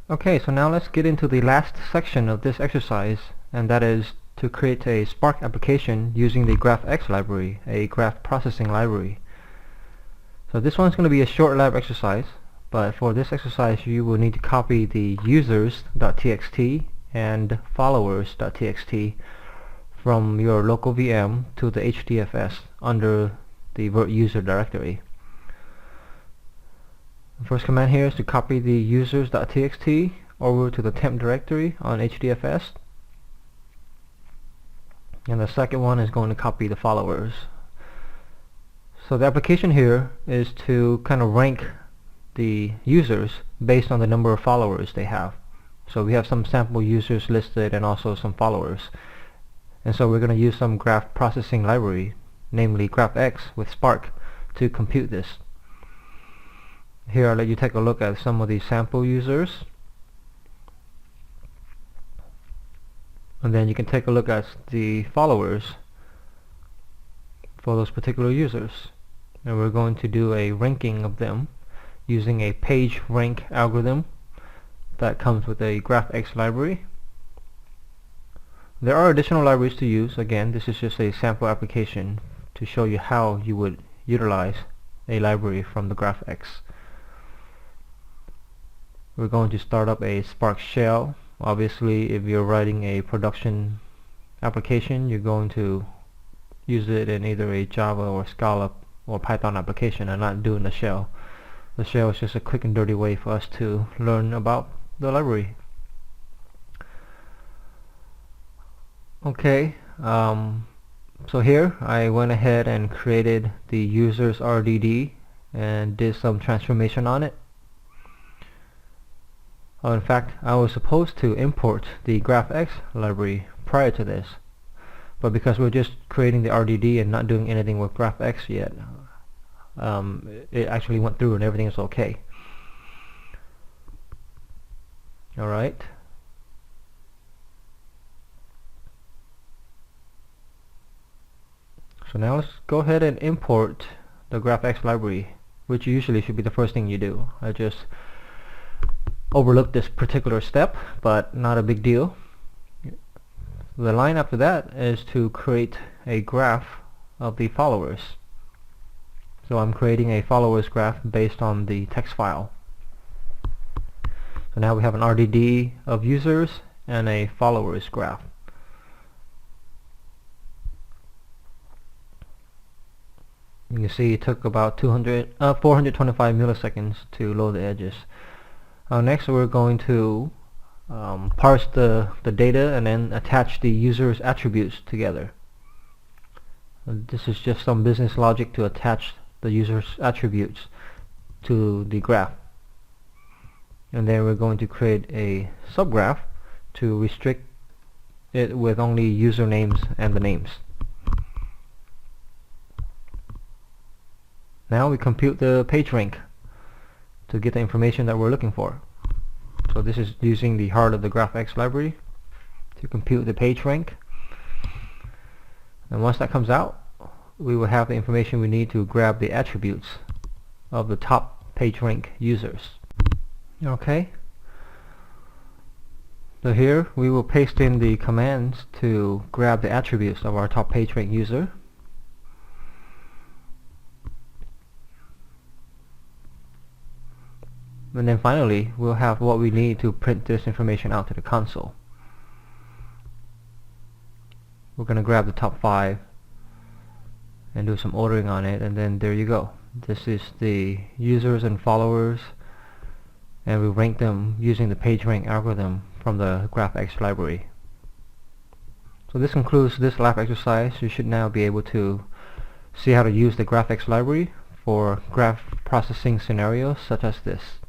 Okay, so now let's get into the last section of this exercise, and that is to create a Spark application using the GraphX library, a graph processing library. So this one's going to be a short lab exercise, but for this exercise you will need to copy the users.txt and followers.txt from your local VM to the HDFS under the user directory. The first command here is to copy the users.txt over to the temp directory on HDFS, and the second one is going to copy the followers. So the application here is to kind of rank the users based on the number of followers they have. So we have some sample users listed and also some followers, and so we're going to use some graph processing library, namely GraphX with Spark, to compute this. Here I'll let you take a look at some of the sample users, and then you can take a look at the followers for those particular users, and we're going to do a ranking of them using a page rank algorithm that comes with a GraphX library. There are additional libraries to use. Again, this is just a sample application to show you how you would utilize a library from the GraphX. We're going to start up a Spark shell. Obviously, if you're writing a production application, you're going to use it in either a Java or Scala or Python application and not doing the shell. The shell is just a quick and dirty way for us to learn about the library. Okay, so here I went ahead and created the users RDD and did some transformation on it. In fact, I was supposed to import the GraphX library prior to this, but because we're just creating the RDD and not doing anything with GraphX yet, it actually went through and everything is okay. Alright. So now let's go ahead and import the GraphX library, which usually should be the first thing you do. I just overlooked this particular step, but not a big deal. The line after that is to create a graph of the followers. So I'm creating a followers graph based on the text file. So now we have an RDD of users and a followers graph. You can see it took about 425 milliseconds to load the edges. Next we're going to parse the data and then attach the user's attributes together. This is just some business logic to attach the user's attributes to the graph. And then we're going to create a subgraph to restrict it with only usernames and the names. Now we compute the page rank to get the information that we're looking for. So this is using the heart of the GraphX library to compute the page rank. And once that comes out, we will have the information we need to grab the attributes of the top page rank users. Okay. So here we will paste in the commands to grab the attributes of our top page rank user. And then finally, we'll have what we need to print this information out to the console. We're going to grab the top 5 and do some ordering on it, and then there you go. This is the users and followers, and we rank them using the PageRank algorithm from the GraphX library. So this concludes this lab exercise. You should now be able to see how to use the GraphX library for graph processing scenarios such as this.